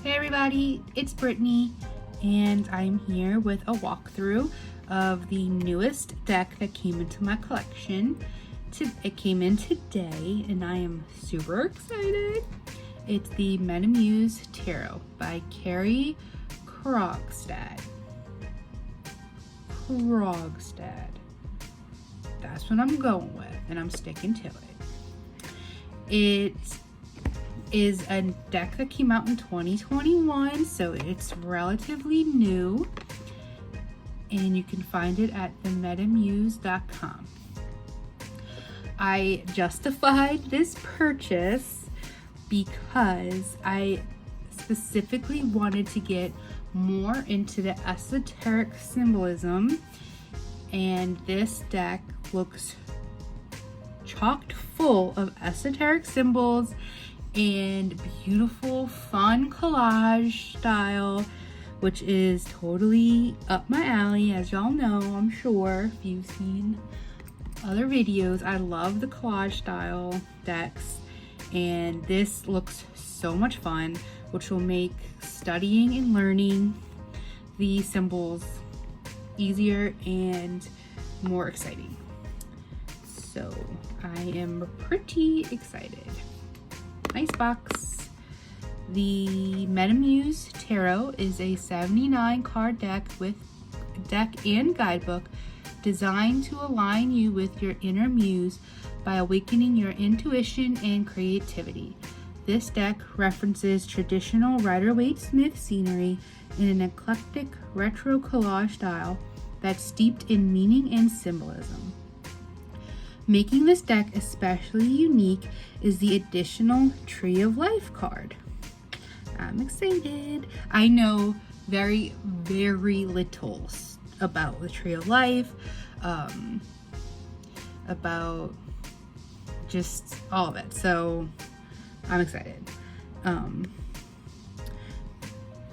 Hey everybody, it's Brittany, and I'm here with a walkthrough of the newest deck that came into my collection. It came in today, and I am super excited. It's the Meta Muse Tarot by Kerry Krogstad. That's what I'm going with, and I'm sticking to it. It is a deck that came out in 2021, so it's relatively new, and you can find it at the metamuse.com. I justified this purchase because I specifically wanted to get more into the esoteric symbolism, and this deck looks chocked full of esoteric symbols and beautiful fun collage style, which is totally up my alley. As y'all know, I'm sure if you've seen other videos, I love the collage style decks, and this looks so much fun, which will make studying and learning the symbols easier and more exciting. So I am pretty excited. Nice box. The Meta Muse Tarot is a 79 card deck and guidebook designed to align you with your inner muse by awakening your intuition and creativity. This deck references traditional Rider-Waite-Smith scenery in an eclectic retro collage style that's steeped in meaning and symbolism. Making this deck especially unique is the additional Tree of Life card. I'm excited. I know very, very little about the Tree of Life, about just all of it, so I'm excited. An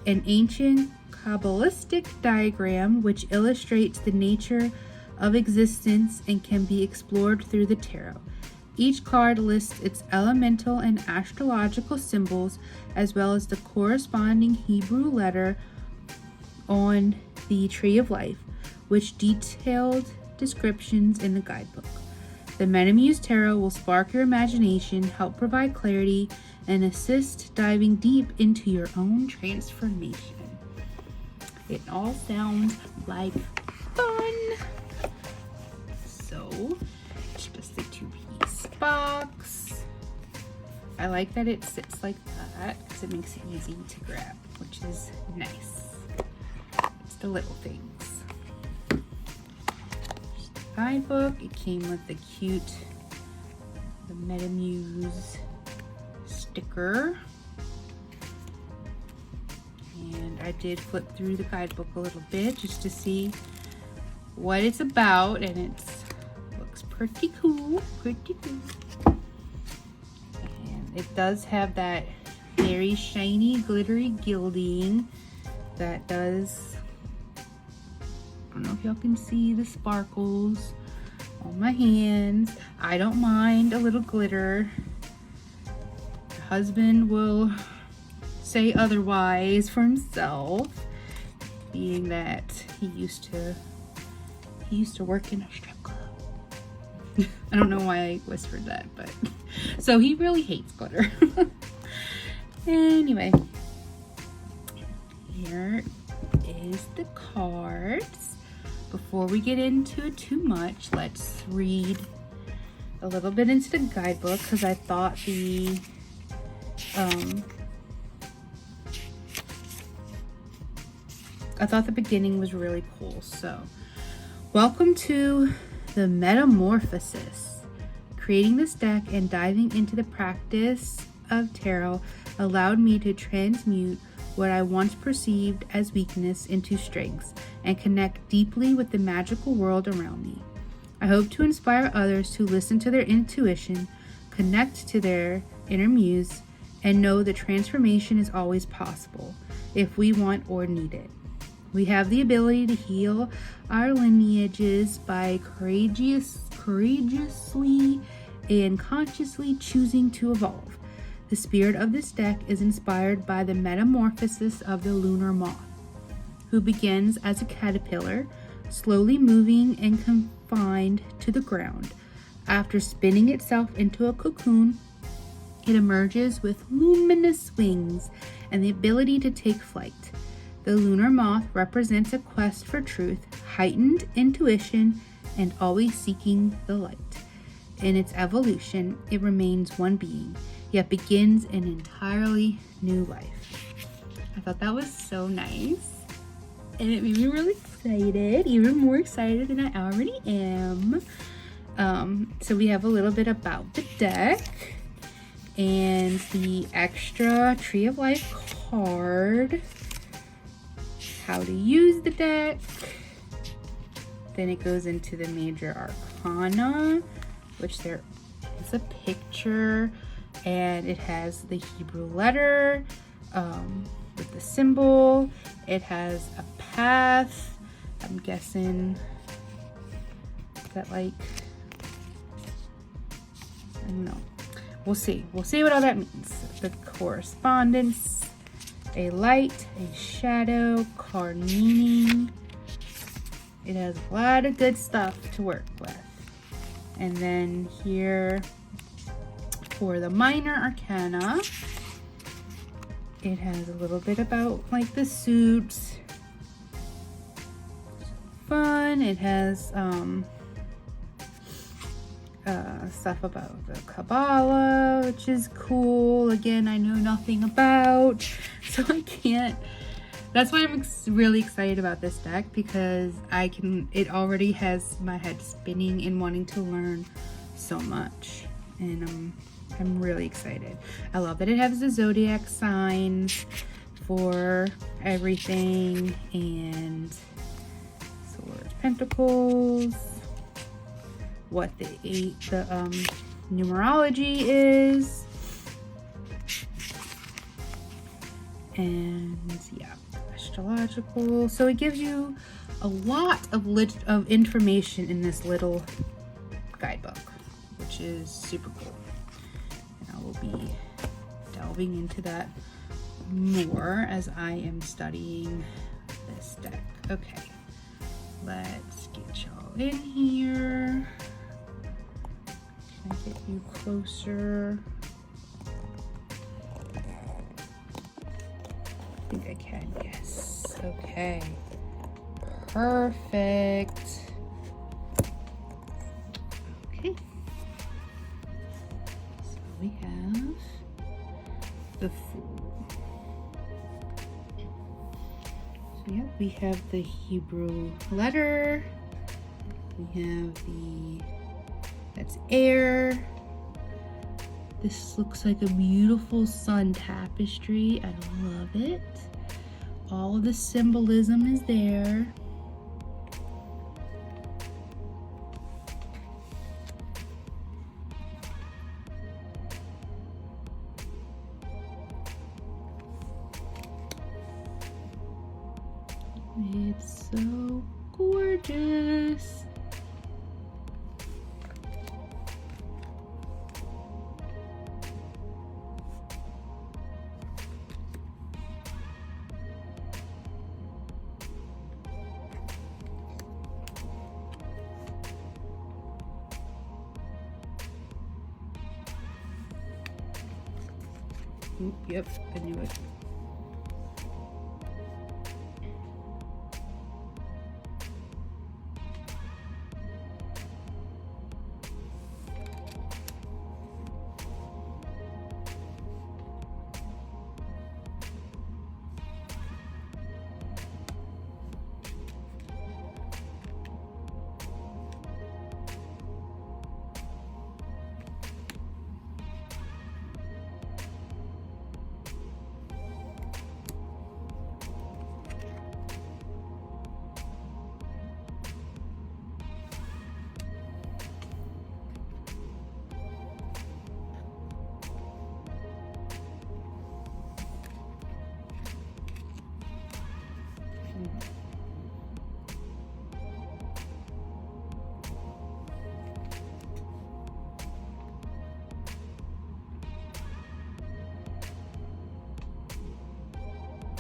ancient Kabbalistic diagram which illustrates the nature of existence and can be explored through the tarot. Each card lists its elemental and astrological symbols, as well as the corresponding Hebrew letter on the Tree of Life, which detailed descriptions in the guidebook. The Meta Muse Tarot will spark your imagination, help provide clarity, and assist diving deep into your own transformation. It all sounds like fun. So, it's just a two-piece box. I like that it sits like that because it makes it easy to grab, which is nice. It's the little things. There's the guidebook. It came with the cute Metamuse sticker. And I did flip through the guidebook a little bit just to see what it's about, and it looks pretty cool. And it does have that very shiny, glittery gilding that does, I don't know if y'all can see the sparkles on my hands. I don't mind a little glitter. The husband will say otherwise for himself, being that he used to work in a strip club. I don't know why I whispered that, but so he really hates glitter. Anyway, here is the cards. Before we get into it too much, let's read a little bit into the guidebook, because I thought the beginning was really cool. So, welcome to the Metamorphosis. Creating this deck and diving into the practice of tarot allowed me to transmute what I once perceived as weakness into strengths and connect deeply with the magical world around me. I hope to inspire others to listen to their intuition, connect to their inner muse, and know that transformation is always possible if we want or need it. We have the ability to heal our lineages by courageously and consciously choosing to evolve. The spirit of this deck is inspired by the metamorphosis of the lunar moth, who begins as a caterpillar, slowly moving and confined to the ground. After spinning itself into a cocoon, it emerges with luminous wings and the ability to take flight. The lunar moth represents a quest for truth, heightened intuition, and always seeking the light. In its evolution, it remains one being, yet begins an entirely new life. I thought that was so nice, and it made me really excited, even more excited than I already am. So we have a little bit about the deck and the extra Tree of Life card, how to use the deck. Then it goes into the major arcana, which there is a picture, and it has the Hebrew letter with the symbol. It has a path. I'm guessing that, like, I don't know. We'll see. We'll see what all that means. The correspondence, a light, a shadow, card meaning. It has a lot of good stuff to work with. And then here for the minor arcana, it has a little bit about like the suits. Fun. It has stuff about the Kabbalah, which is cool. Again, I know nothing about, so I can't. That's why I'm really excited about this deck, because it already has my head spinning and wanting to learn so much, and I'm really excited. I love that it has the zodiac signs for everything, and Sword of Pentacles, what the numerology is, and yeah, astrological. So it gives you a lot of information in this little guidebook, which is super cool. And I will be delving into that more as I am studying this deck. Okay, let's get y'all in here. Can I get you closer? I think I can, yes. Okay, perfect. Okay, so we have the Fool. So yeah, we have the Hebrew letter. We have that's air. This looks like a beautiful sun tapestry. I love it. All of the symbolism is there. It's so gorgeous. Ooh, yep, I knew it.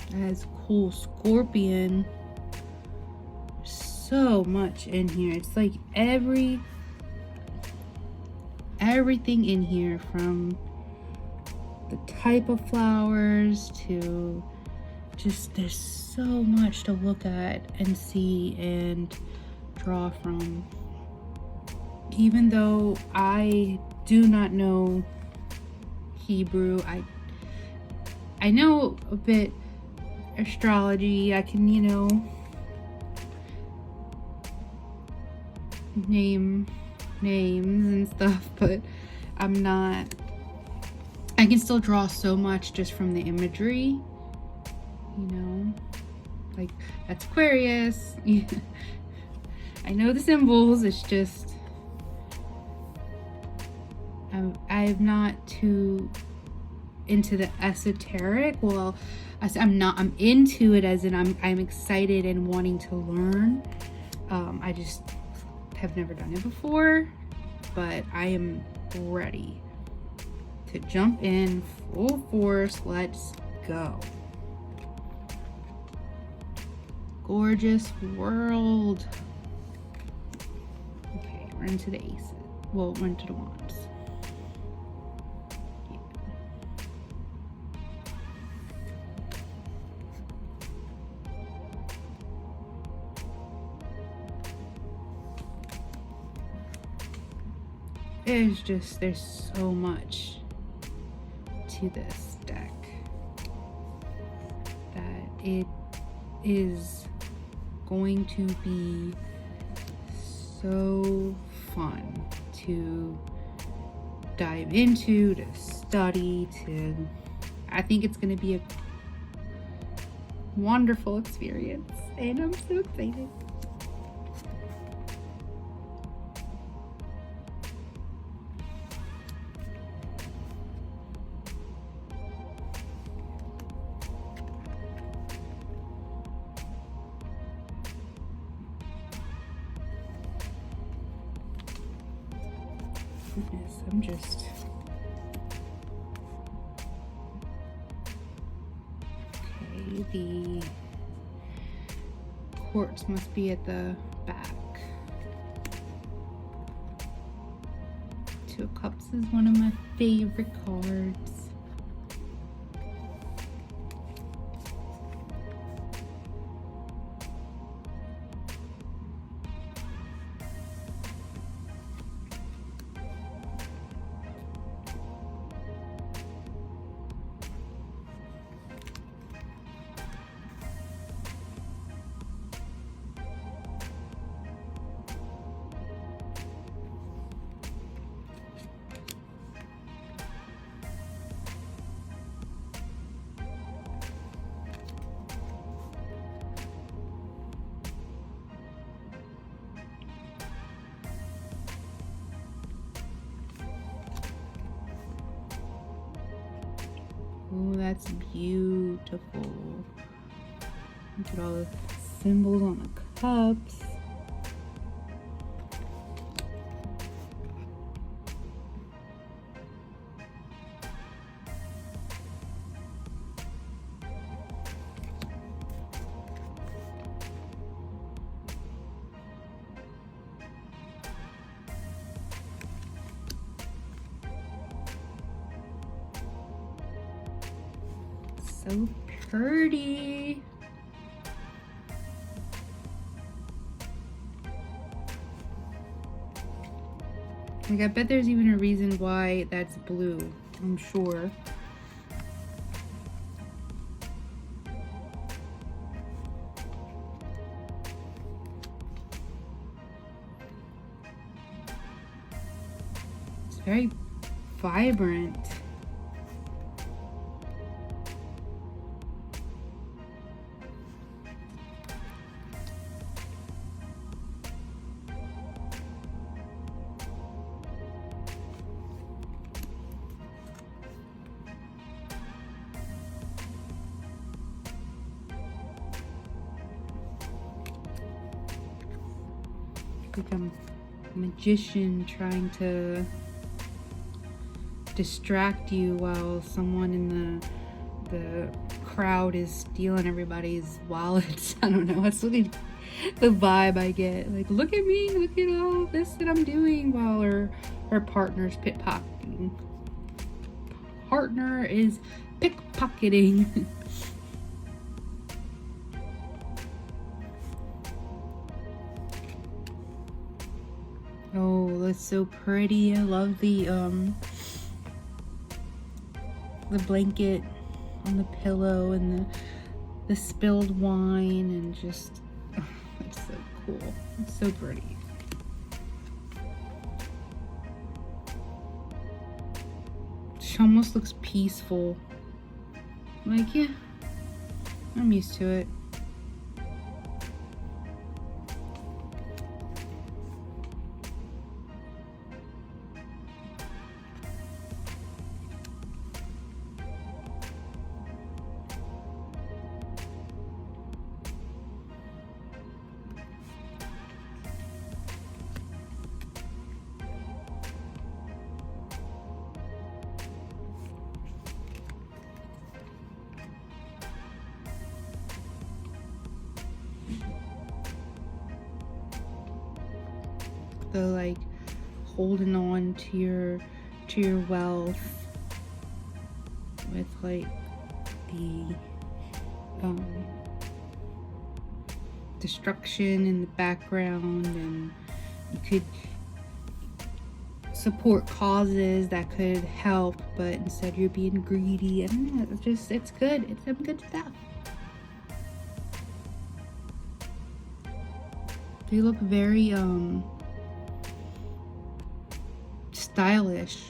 That's cool. Scorpion. So much in here. It's like everything in here, from the type of flowers to just, there's so much to look at and see and draw from. Even though I do not know Hebrew, I know a bit astrology. I can, you know, name names and stuff, but I can still draw so much just from the imagery, you know, like that's Aquarius. I know the symbols, it's just I'm not too into the esoteric. Well, I'm into it as in I'm excited and wanting to learn. I just have never done it before, but I am ready to jump in full force. Let's go. Gorgeous world. Okay, we're into the aces. Well, we're into the wands. There's so much to this deck that it is going to be so fun to dive into, to study, I think it's going to be a wonderful experience, and I'm so excited. Goodness, I'm just okay. The quartz must be at the back. Two of Cups is one of my favorite cards. Oh, that's beautiful. Look at all the symbols on the cups. So pretty. Like, I bet there's even a reason why that's blue, I'm sure. It's very vibrant. Like a magician trying to distract you while someone in the the crowd is stealing everybody's wallets. I don't know. That's really the vibe I get. Like, look at me, look at all this that I'm doing while her partner's pickpocketing. Partner is pickpocketing. Oh, that's so pretty. I love the blanket on the pillow and the spilled wine, and just, oh, it's so cool. It's so pretty. She almost looks peaceful. Like, yeah, I'm used to it. The like holding on to your wealth with like the destruction in the background, and you could support causes that could help, but instead you're being greedy. I don't know, it's good. It's some good stuff. They look very stylish.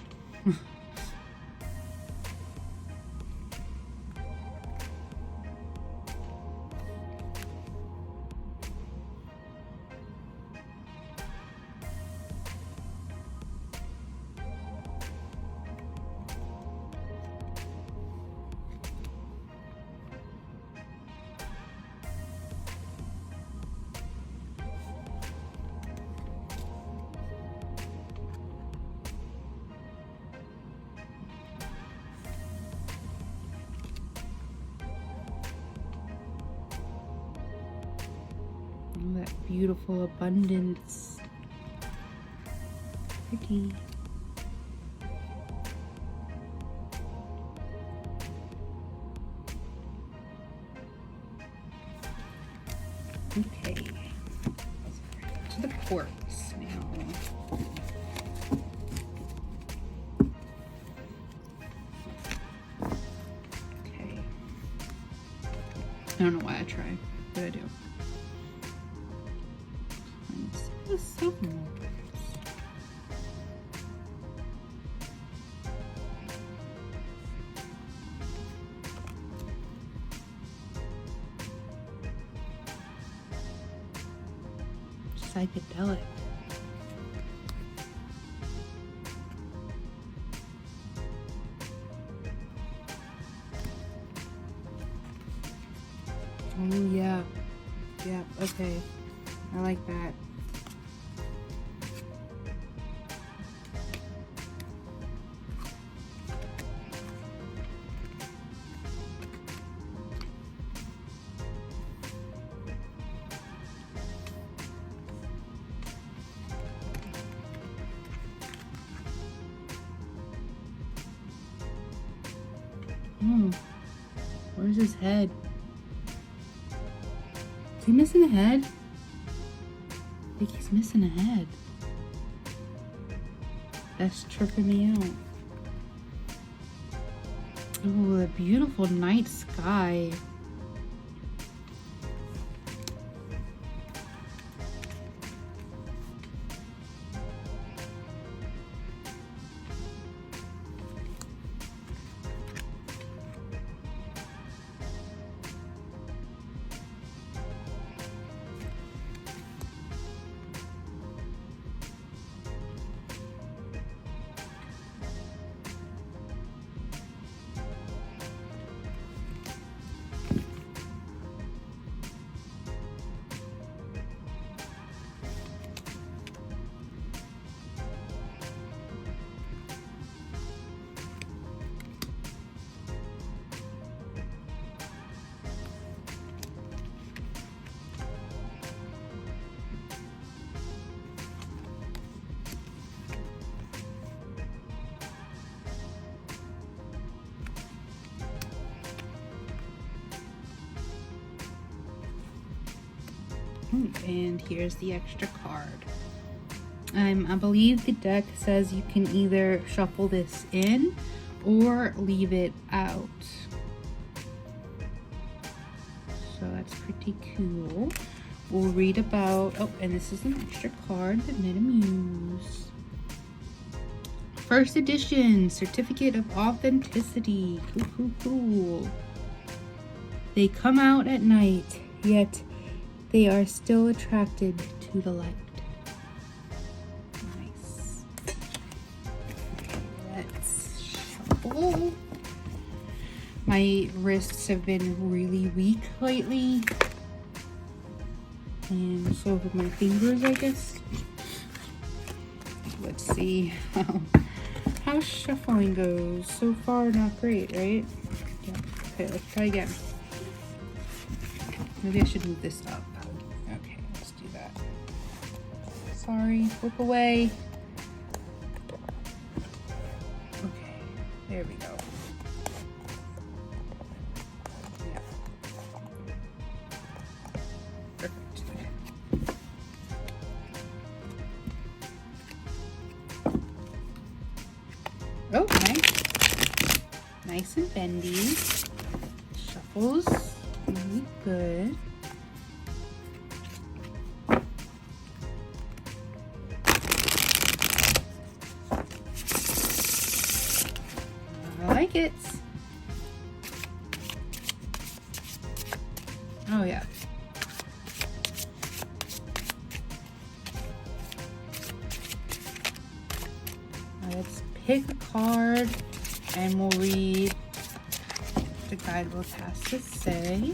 That beautiful abundance. Pretty. Okay. To the quartz now. Okay. I don't know why I try, but I do. So psychedelic. Oh yeah. Yeah, okay. I like that. Where's his head? Is he missing a head? I think he's missing a head. That's tripping me out. Oh, the beautiful night sky. And here's the extra card. I believe the deck says you can either shuffle this in or leave it out. So that's pretty cool. We'll read about, oh, and this is an extra card, the Meta Muse. First edition, Certificate of Authenticity. Cool, cool, cool. They come out at night, yet they are still attracted to the light. Nice. Let's shuffle. My wrists have been really weak lately. And so have my fingers, I guess. Let's see how shuffling goes. So far, not great, right? Yeah. Okay, let's try again. Maybe I should move this up. Okay, let's do that. Sorry, look away. Okay, there we go. Yeah. Perfect. Oh, nice. Nice and bendy. Shuffles. Really good. I like it. Oh yeah. Let's pick a card and we'll read the guidebook has to say.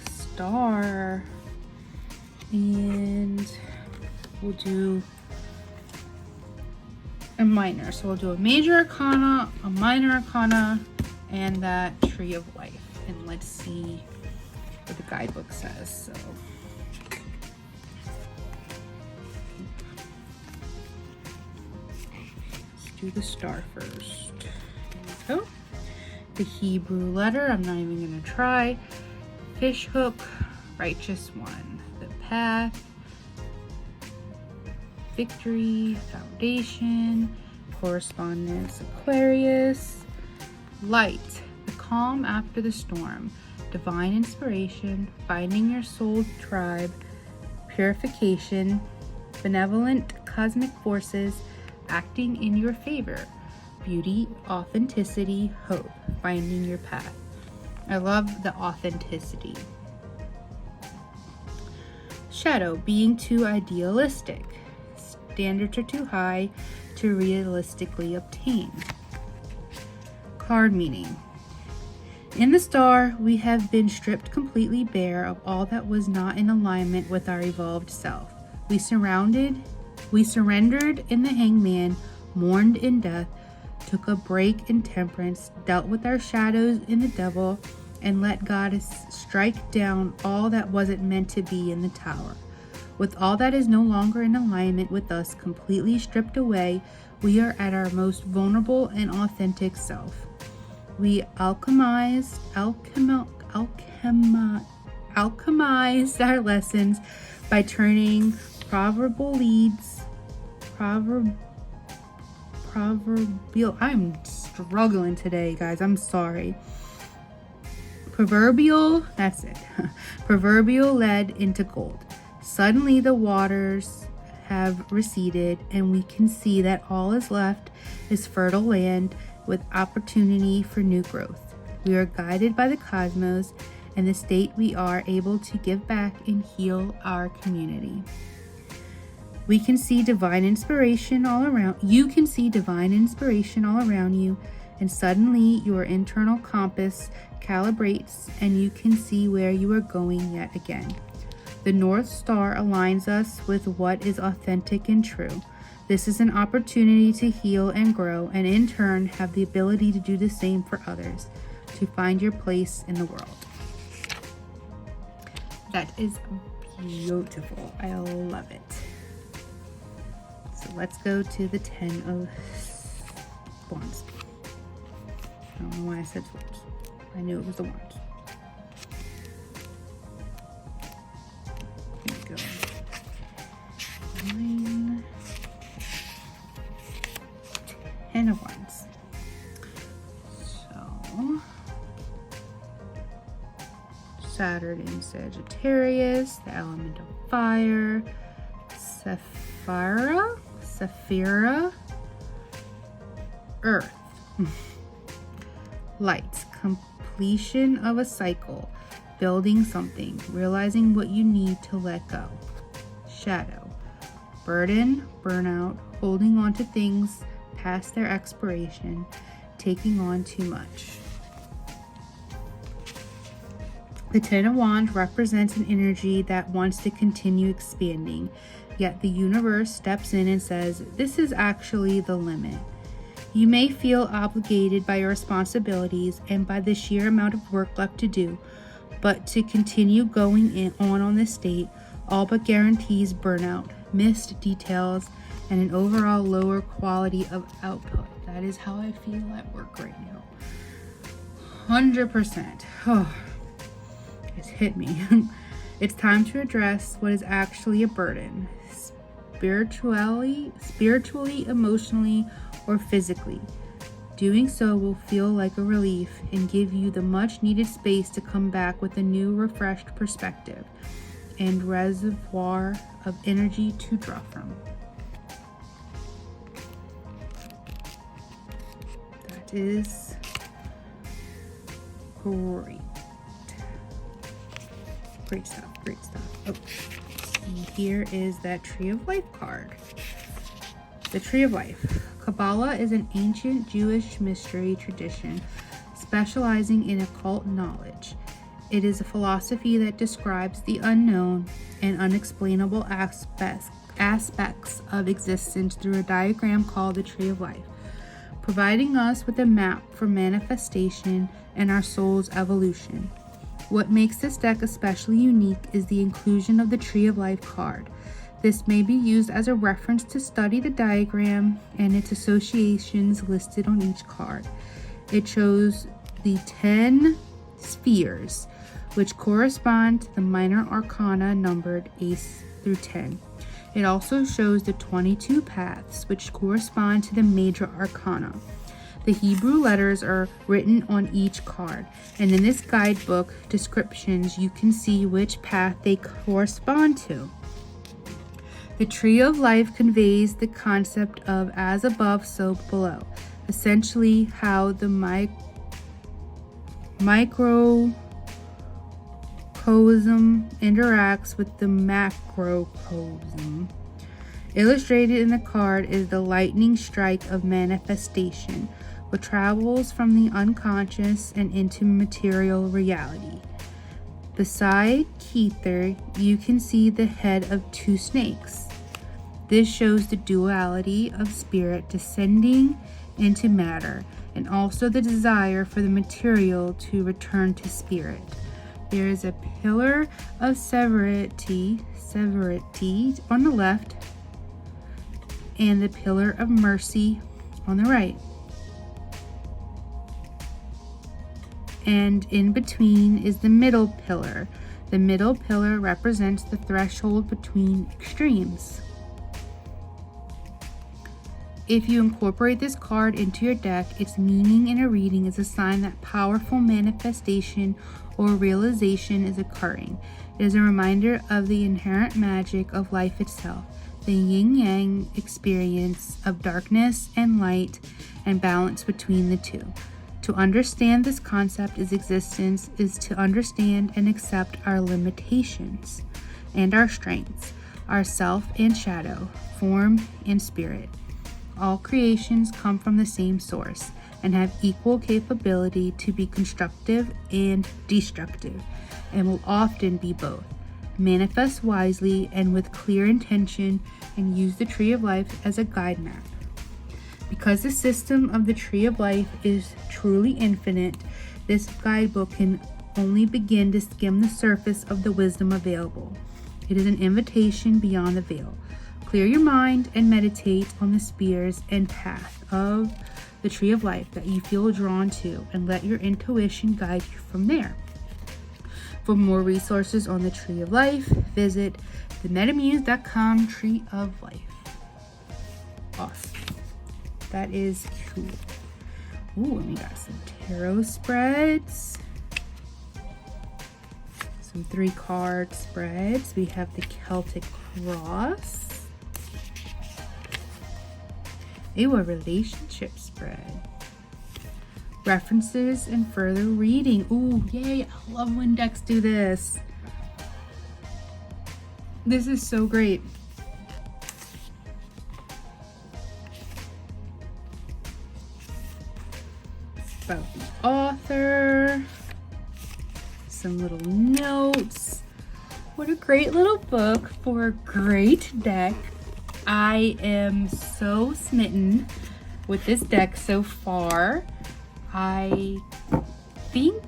Star, and we'll do a minor. So we'll do a major arcana, a minor arcana, and that tree of life. And let's see what the guidebook says. So let's do the star first. There we go. The Hebrew letter, I'm not even gonna try. Fish hook, righteous one. The path, victory, foundation, correspondence, Aquarius. Light, the calm after the storm. Divine inspiration, finding your soul tribe, purification, benevolent cosmic forces acting in your favor. Beauty, authenticity, hope, finding your path. I love the authenticity. Shadow, being too idealistic. Standards are too high to realistically obtain. Card meaning. In the star, we have been stripped completely bare of all that was not in alignment with our evolved self. We surrendered in the hangman, mourned in death, took a break in temperance, dealt with our shadows in the devil, and let God strike down all that wasn't meant to be in the tower. With all that is no longer in alignment with us completely stripped away, we are at our most vulnerable and authentic self. We alchemized our lessons by turning I'm struggling today, guys. I'm sorry. That's it. Proverbial lead into gold. Suddenly the waters have receded and we can see that all is left is fertile land with opportunity for new growth. We are guided by the cosmos and the state we are able to give back and heal our community. We can see divine inspiration all around. You can see divine inspiration all around you, and suddenly your internal compass calibrates and you can see where you are going yet again. The North Star aligns us with what is authentic and true. This is an opportunity to heal and grow, and in turn have the ability to do the same for others, to find your place in the world. That is beautiful. I love it. So let's go to the 10 of Wands. I don't know why I said swords. I knew it was the Wands. Saturn in Sagittarius, the element of fire, Sephira, Earth. Light, completion of a cycle, building something, realizing what you need to let go. Shadow, burden, burnout, holding on to things past their expiration, taking on too much. The Ten of Wands represents an energy that wants to continue expanding, yet the universe steps in and says, this is actually the limit. You may feel obligated by your responsibilities and by the sheer amount of work left to do, but to continue going on this state all but guarantees burnout, missed details, and an overall lower quality of output. That is how I feel at work right now. 100%. Oh, it's hit me. It's time to address what is actually a burden, spiritually, emotionally, or physically. Doing so will feel like a relief and give you the much needed space to come back with a new, refreshed perspective and reservoir of energy to draw from. That is great. Great stuff. Oh, see, here is that Tree of Life card. The Tree of Life. Kabbalah is an ancient Jewish mystery tradition specializing in occult knowledge. It is a philosophy that describes the unknown and unexplainable aspects of existence through a diagram called the Tree of Life, providing us with a map for manifestation and our soul's evolution. What makes this deck especially unique is the inclusion of the Tree of Life card. This may be used as a reference to study the diagram and its associations listed on each card. It shows the 10 spheres, which correspond to the minor arcana numbered 8 through 10. It also shows the 22 paths, which correspond to the major arcana. The Hebrew letters are written on each card, and in this guidebook descriptions, you can see which path they correspond to. The Tree of Life conveys the concept of as above, so below, essentially how the microcosm interacts with the macrocosm. Illustrated in the card is the lightning strike of manifestation, which travels from the unconscious and into material reality. Beside Kether, you can see the head of 2 snakes. This shows the duality of spirit descending into matter, and also the desire for the material to return to spirit. There is a pillar of severity on the left, and the pillar of mercy on the right. And in between is the middle pillar. The middle pillar represents the threshold between extremes. If you incorporate this card into your deck, its meaning in a reading is a sign that powerful manifestation or realization is occurring. It is a reminder of the inherent magic of life itself, the yin-yang experience of darkness and light and balance between the two. To understand this concept as existence is to understand and accept our limitations and our strengths, our self and shadow, form and spirit. All creations come from the same source and have equal capability to be constructive and destructive, and will often be both. Manifest wisely and with clear intention, and use the Tree of Life as a guide map. Because the system of the Tree of Life is truly infinite, this guidebook can only begin to skim the surface of the wisdom available. It is an invitation beyond the veil. Clear your mind and meditate on the spheres and path of the Tree of Life that you feel drawn to, and let your intuition guide you from there. For more resources on the Tree of Life, visit the metamuse.com Tree of Life. Awesome. That is cool. Ooh, and we got some tarot spreads. some 3-card spreads. We have the Celtic Cross. Ew, a relationship spread. References and further reading. Ooh, yay, I love when decks do this. This is so great. About the author. Some little notes. What a great little book for a great deck. I am so smitten with this deck so far. I think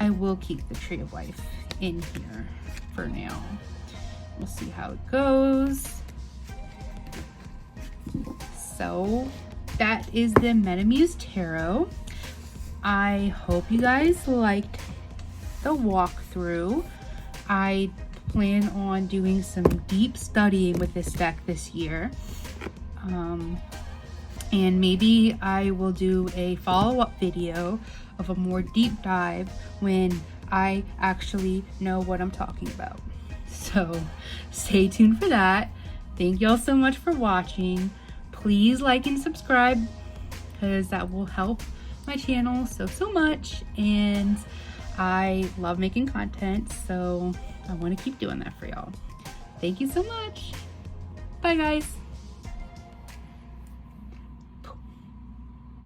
I will keep the Tree of Life in here for now. We'll see how it goes. So that is the Meta Muse Tarot. I hope you guys liked the walkthrough. I plan on doing some deep studying with this deck this year. And maybe I will do a follow-up video of a more deep dive when I actually know what I'm talking about. So stay tuned for that. Thank y'all so much for watching. Please like and subscribe because that will help my channel so much. And I love making content, so I want to keep doing that for y'all. Thank you so much. Bye guys.